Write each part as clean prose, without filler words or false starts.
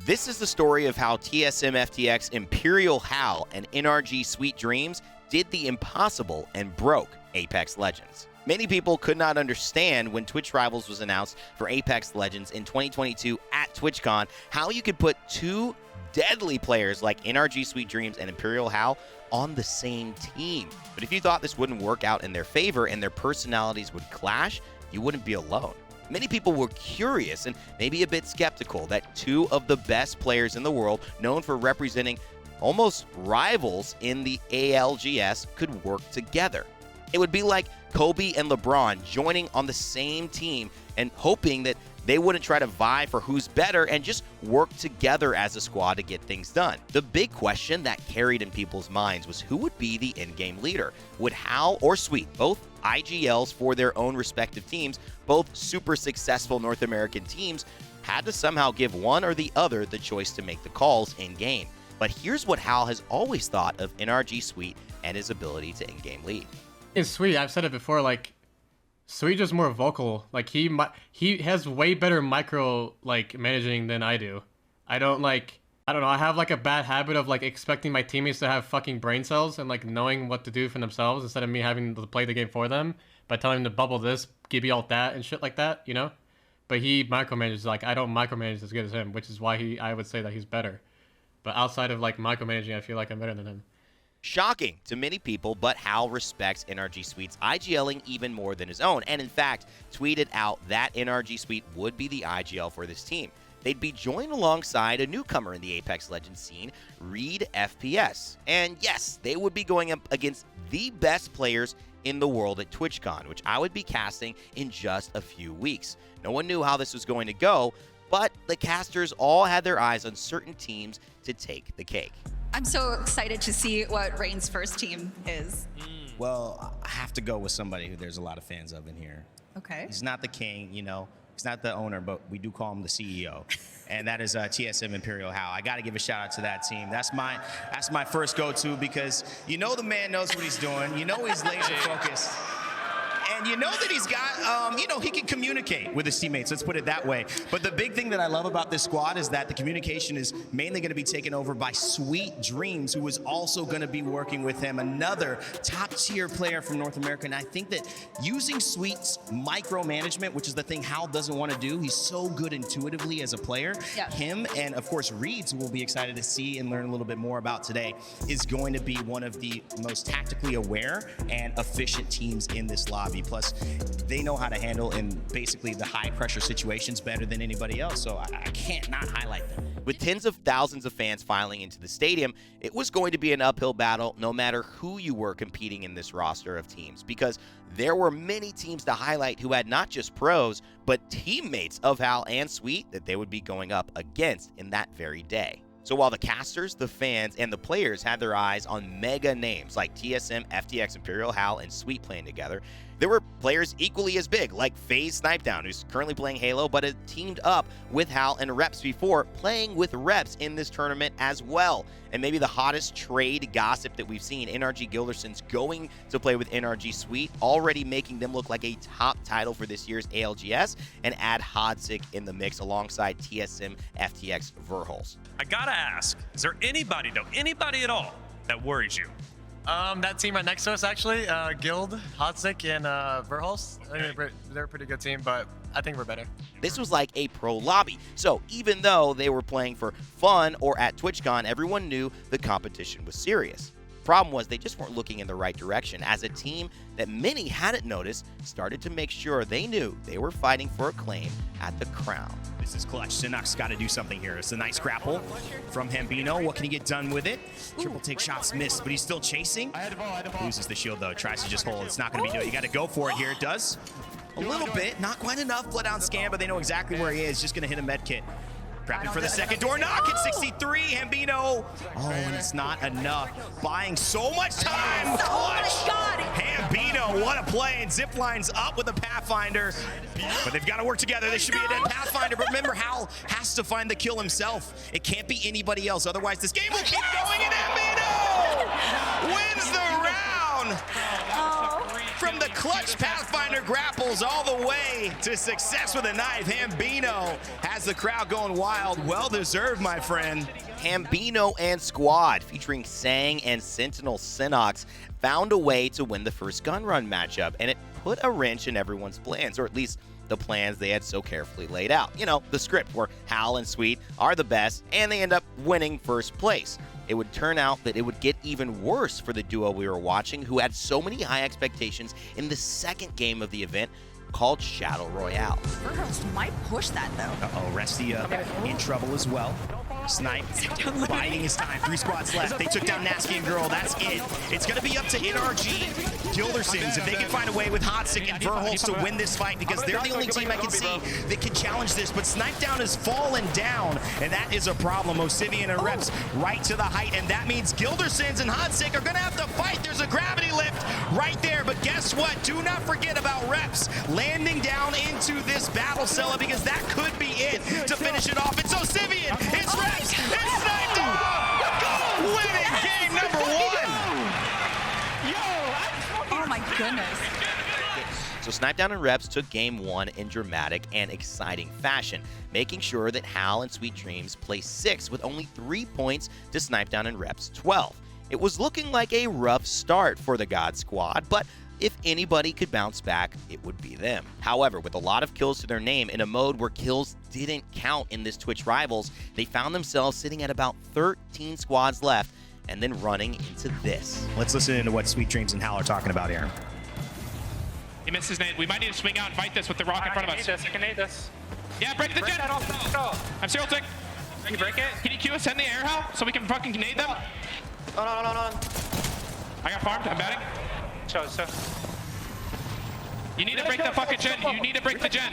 This is the story of how TSM FTX, Imperial Hal, and NRG Sweet Dreams did the impossible and broke Apex Legends. Many people could not understand when Twitch Rivals was announced for Apex Legends in 2022 at TwitchCon how you could put two deadly players like NRG Sweet Dreams and Imperial Hal on the same team. But if you thought this wouldn't work out in their favor and their personalities would clash, you wouldn't be alone. Many people were curious and maybe a bit skeptical that two of the best players in the world, known for representing almost rivals in the ALGS, could work together. It would be like Kobe and LeBron joining on the same team and hoping that they wouldn't try to vie for who's better and just work together as a squad to get things done. The big question that carried in people's minds was who would be the in-game leader? Would Hal or Sweet, both IGLs for their own respective teams, both super successful North American teams, had to somehow give one or the other the choice to make the calls in-game. But here's what Hal has always thought of NRG Sweet and his ability to in-game lead. It's Sweet. I've said it before, like, Sweet is more vocal. Like, he has way better micro, like, managing than I do. I don't know, I have, like, a bad habit of, like, expecting my teammates to have fucking brain cells and, like, knowing what to do for themselves instead of me having to play the game for them by telling them to bubble this, give you all that, and shit like that, you know? But he micromanages, like, I don't micromanage as good as him, which is why I would say that he's better. But outside of, like, micromanaging, I feel like I'm better than him. Shocking to many people, but Hal respects NRG Sweet's IGLing even more than his own, and in fact, tweeted out that NRG Sweet would be the IGL for this team. They'd be joined alongside a newcomer in the Apex Legends scene, Reed FPS. And yes, they would be going up against the best players in the world at TwitchCon, which I would be casting in just a few weeks. No one knew how this was going to go, but the casters all had their eyes on certain teams to take the cake. I'm so excited to see what Rain's first team is. Well, I have to go with somebody who there's a lot of fans of in here. Okay. He's not the king, you know. He's not the owner, but we do call him the CEO. And that is TSM Imperial Hal. I got to give a shout out to that team. That's my first go-to because you know the man knows what he's doing. You know he's laser focused. And you know that he's got, he can communicate with his teammates. Let's put it that way. But the big thing that I love about this squad is that the communication is mainly going to be taken over by Sweet Dreams, who is also going to be working with him, another top-tier player from North America. And I think that using Sweet's micromanagement, which is the thing Hal doesn't want to do, he's so good intuitively as a player. Yeah. Him and, of course, Reeds, who we'll be excited to see and learn a little bit more about today, is going to be one of the most tactically aware and efficient teams in this lobby. Plus, they know how to handle in basically the high-pressure situations better than anybody else, so I can't not highlight them. With tens of thousands of fans filing into the stadium, it was going to be an uphill battle no matter who you were competing in this roster of teams, because there were many teams to highlight who had not just pros, but teammates of Hal and Sweet that they would be going up against in that very day. So while the casters, the fans, and the players had their eyes on mega names like TSM, FTX, Imperial Hal, and Sweet playing together, there were players equally as big like FaZe Snipedown, who's currently playing Halo, but had teamed up with Hal and Reps before, playing with Reps in this tournament as well. And maybe the hottest trade gossip that we've seen, NRG Gilderson's going to play with NRG Sweet, already making them look like a top title for this year's ALGS, and add Hodzik in the mix alongside TSM, FTX, Verholz. I gotta ask, is there anybody at all that worries you? That team right next to us, actually, Guild, Hodzik, and Verholz. I think they're a pretty good team, but I think we're better. This was like a pro lobby, so even though they were playing for fun or at TwitchCon, everyone knew the competition was serious. Problem was they just weren't looking in the right direction, as a team that many hadn't noticed started to make sure they knew they were fighting for a claim at the crown. This is clutch. Sinnock's got to do something here. It's a nice grapple from Hambino. What can he get done with it? Triple take shots missed, but he's still chasing. Loses the shield, though. Tries to just hold. It's not going to be doing it. You got to go for it here. It does. A little bit. Not quite enough. Bloodhound scan, but they know exactly where he is. Just going to hit a med kit. Trapping for the second door knock at 63, Hambino. Oh, and it's not enough. Buying so much time. Clutch. Hambino, what a play. And Zipline's up with a Pathfinder. But they've got to work together. They should be a dead Pathfinder. But remember, Hal has to find the kill himself. It can't be anybody else. Otherwise, this game will keep going. And Hambino wins the round. From the the clutch Pathfinder grapples all the way to success with a knife. Hambino has the crowd going wild. Well deserved, my friend. Hambino and Squad, featuring Sang and Sentinel Sinox, found a way to win the first gun run matchup, and it put a wrench in everyone's plans, or at least the plans they had so carefully laid out. You know, the script where Hal and Sweet are the best, and they end up winning first place. It would turn out that it would get even worse for the duo we were watching, who had so many high expectations in the second game of the event, called Shadow Royale. Burgos might push that, though. Uh-oh, Restia in trouble as well. Snipe, biding his time. 3 squads left. They took down Nasky and Girl. That's it. It's going to be up to NRG Gildersons if they can find a way with Hotsick and Verholz to win this fight, because they're the only team I can see that can challenge this. But Snipe Down has fallen down, and that is a problem. Osivian and Reps right to the height, and that means Gildersons and Hotsick are going to have to fight. There's a gravity lift right there, but guess what? Do not forget about Reps landing down into this battle cella, because that could be it to finish it off. It's Osivian. It's Reps. It's Snipe Down. Winning game number 1. Oh my goodness. So Snipe Down and Reps took game 1 in dramatic and exciting fashion, making sure that Hal and Sweet Dreams placed 6th with only 3 points to Snipe Down and Reps' 12. It was looking like a rough start for the God Squad, but if anybody could bounce back, it would be them. However, with a lot of kills to their name in a mode where kills didn't count in this Twitch Rivals, they found themselves sitting at about 13 squads left and then running into this. Let's listen into what Sweet Dreams and Hal are talking about here. He missed his nade. We might need to swing out and fight this with the rock in front of us. I can nade this. Yeah, break the jet. I'm serial tick. Can you break it? Can you queue us in the air, Hal, so we can fucking nade them? No. I got farmed. I'm batting. Show. You need to break the fucking gen. You need to break the gen.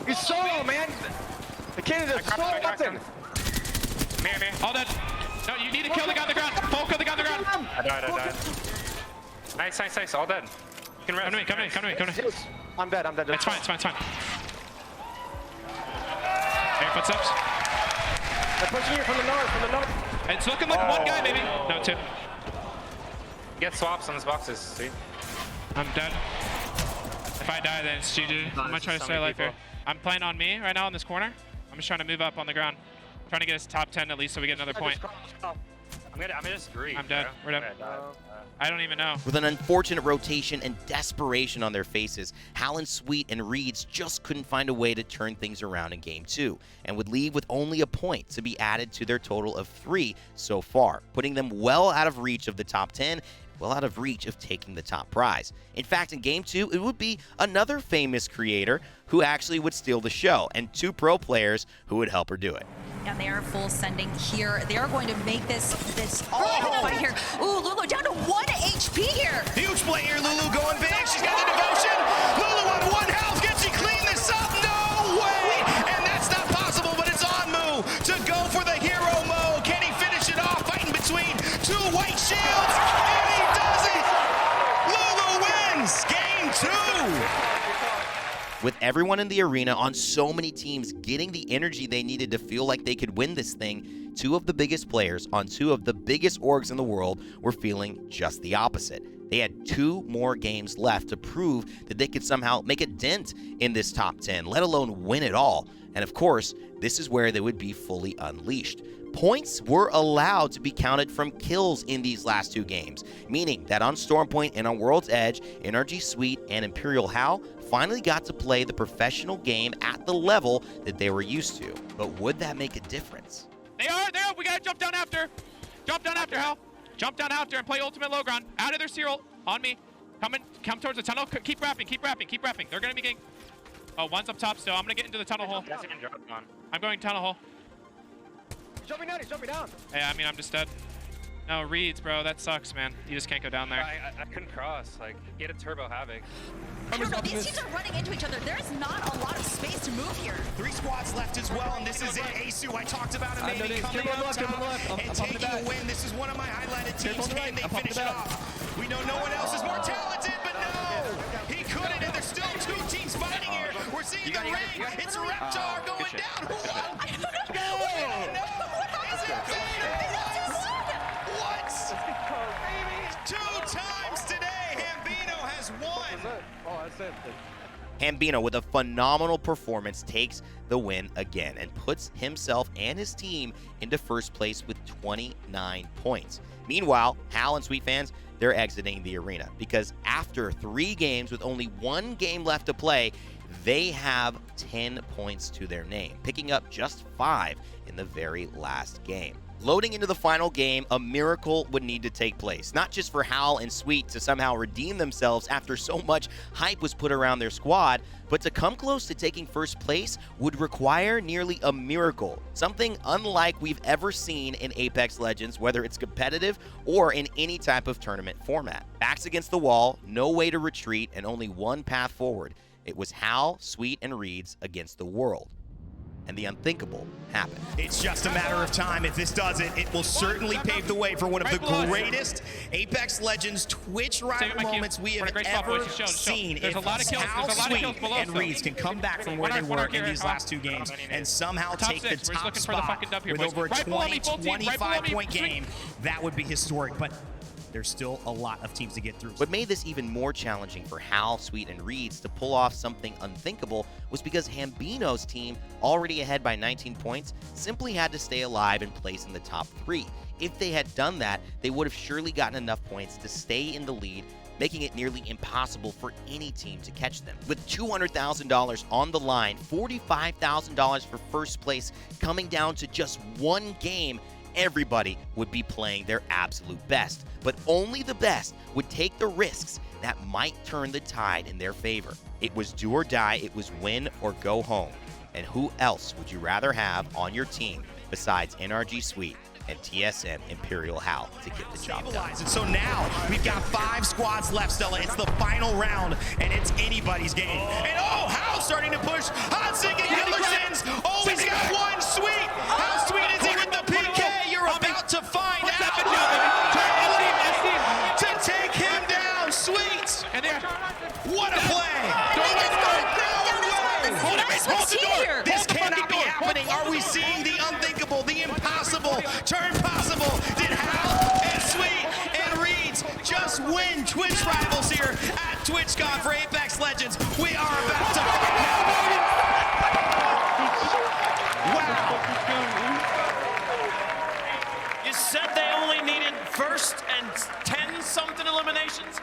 He's solo, man. The kid is a solo weapon. Me. All dead. No, you need to kill the guy on the ground. Full kill the guy on the ground. I died. Nice. All dead. You can rest. Come to me. I'm dead. It's fine. Air footsteps. They're pushing you from the north. It's looking like one guy, maybe. No, 2. Get swaps on these boxes, see? I'm dead. If I die, then it's GG. I'm gonna try to stay alive here. I'm playing on me right now in this corner. I'm just trying to move up on the ground. I'm trying to get us top 10 at least so we get another point. I'm gonna just agree. I'm dead. We're dead. I don't even know. With an unfortunate rotation and desperation on their faces, Hal and Sweet and Reeds just couldn't find a way to turn things around in Game 2, and would leave with only a point to be added to their total of 3 so far, putting them well out of reach of the top 10, well out of reach of taking the top prize. In fact, in Game 2, it would be another famous creator who actually would steal the show, and 2 pro players who would help her do it. And they are full sending here. They are going to make this fight here. Ooh, Lulu down to 1 HP here. Huge play here, Lulu going big. She's got the devotion. Lulu on 1 health. Can she clean this up? No way! And that's not possible, but it's on Moo to go for the hero mode. Can he finish it off? Fighting between 2 white shields. And he does it! Lulu wins Game 2. With everyone in the arena on so many teams getting the energy they needed to feel like they could win this thing, 2 of the biggest players on 2 of the biggest orgs in the world were feeling just the opposite. They had 2 more games left to prove that they could somehow make a dent in this top 10, let alone win it all. And of course, this is where they would be fully unleashed. Points were allowed to be counted from kills in these last 2 games, meaning that on Stormpoint and on World's Edge, NRG Sweet and Imperial Hal finally got to play the professional game at the level that they were used to. But would that make a difference? They are. We gotta jump down after. Hal. Jump down after and play ultimate low ground. Out of their serial. On me. Come towards the tunnel. Keep rapping. They're gonna be getting... Oh, one's up top still. I'm gonna get into the tunnel hole. I'm going tunnel hole. He's jumping down. Yeah, I mean, I'm just dead. No, Reeds, bro. That sucks, man. You just can't go down there. I couldn't cross. Like, get a turbo havoc. I don't know. These teams are running into each other. There's not a lot of space to move here. 3 squads left as well, and this is it. Asu, I talked about him maybe coming up top and taking a win. This is one of my highlighted teams. Can they finish it off? We know no one else is more talented, but no! He couldn't, and there's still 2 teams fighting here. We're seeing the rain. It's Reptar going down. I don't know. What? 2 times today, Hambino Hambino, with a phenomenal performance, takes the win again and puts himself and his team into first place with 29 points. Meanwhile, Hal and Sweet fans, they're exiting the arena because after 3 games with only 1 game left to play, they have 10 points to their name, picking up just 5 in the very last game. Loading into the final game, a miracle would need to take place, not just for Hal and Sweet to somehow redeem themselves after so much hype was put around their squad, but to come close to taking first place would require nearly a miracle, something unlike we've ever seen in Apex Legends, whether it's competitive or in any type of tournament format. Backs against the wall, no way to retreat, and only one path forward. It was Hal, Sweet, and Reeds against the world. And the unthinkable happened. It's just a matter of time. If this does it, it will certainly pave the way for one of the greatest Apex Legends Twitch rival moments we have ever seen. There's a lot of kills. Hal, Sweet, and Reeds can come back from where they were in these last 2 games and somehow take the top spot with over a 25-point game, that would be historic. But there's still a lot of teams to get through. What made this even more challenging for Hal, Sweet, and Reeds to pull off something unthinkable was because Hambino's team, already ahead by 19 points, simply had to stay alive and place in the top 3. If they had done that, they would have surely gotten enough points to stay in the lead, making it nearly impossible for any team to catch them. With $200,000 on the line, $45,000 for first place coming down to just 1 game, everybody would be playing their absolute best, but only the best would take the risks that might turn the tide in their favor. It was do or die, it was win or go home. And who else would you rather have on your team besides NRG Sweet and TSM Imperial Hal to get the job done? And so now we've got 5 squads left, Stella. It's the final round, and it's anybody's game. And Hal's starting to push. Hansig and Hillertons. He's got 1 Sweet. How sweet is he with the PK? You're about to find out. To take him down, Sweet. What a play. This cannot be happening. Are we seeing the unthinkable, the impossible turn possible? Did Hal and Sweet and Reeds just win Twitch Rivals here at TwitchCon for Apex Legends? We are about to find out. Wow. You said they only needed first and 10-something eliminations?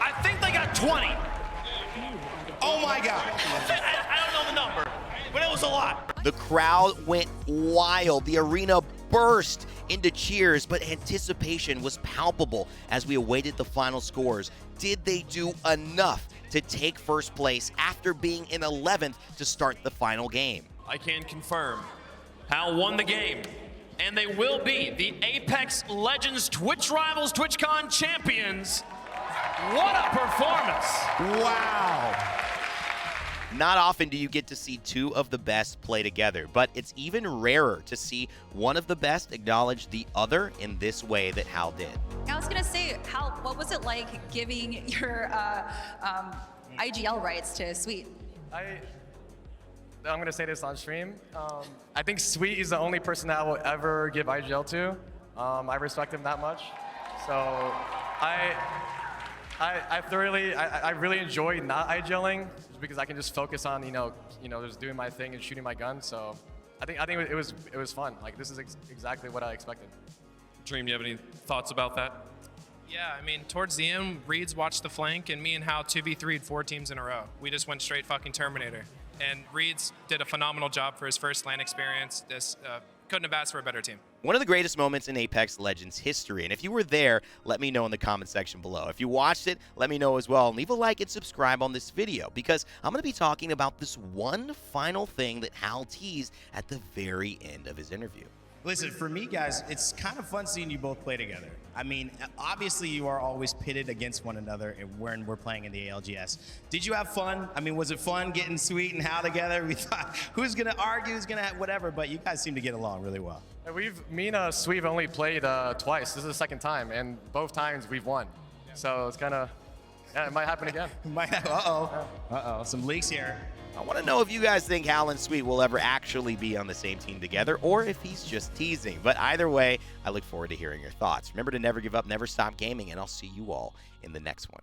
I think they got 20. Oh my God. I don't know the number, but it was a lot. The crowd went wild. The arena burst into cheers, but anticipation was palpable as we awaited the final scores. Did they do enough to take first place after being in 11th to start the final game? I can confirm, Hal won the game, and they will be the Apex Legends Twitch Rivals TwitchCon champions. What a performance! Wow. Not often do you get to see 2 of the best play together, but it's even rarer to see one of the best acknowledge the other in this way that Hal did. I was gonna say, Hal, what was it like giving your IGL rights to Sweet? I'm gonna say this on stream. I think Sweet is the only person that I will ever give IGL to. I respect him that much. So I really enjoy not IGLing because I can just focus on just doing my thing and shooting my gun. So I think it was fun. Like, this is exactly what I expected. Dream, do you have any thoughts about that? Yeah, I mean, towards the end, Reeds watched the flank, and me and Hal 2v3'd 4 teams in a row. We just went straight fucking Terminator. And Reeds did a phenomenal job for his first LAN experience. This couldn't have asked for a better team. One of the greatest moments in Apex Legends history. And if you were there, let me know in the comment section below. If you watched it, let me know as well. And leave a like and subscribe on this video because I'm going to be talking about this one final thing that Hal teased at the very end of his interview. Listen, for me, guys, it's kind of fun seeing you both play together. I mean, obviously you are always pitted against one another when we're playing in the ALGS. Did you have fun? I mean, was it fun getting Sweet and Hal together? We thought, who's going to argue, who's going to whatever, but you guys seem to get along really well. Me and Sweet have only played twice. This is the second time, and both times we've won. So it's kind of, yeah, it might happen again. Uh-oh, some leaks here. I want to know if you guys think Hal and Sweet will ever actually be on the same team together or if he's just teasing. But either way, I look forward to hearing your thoughts. Remember to never give up, never stop gaming, and I'll see you all in the next one.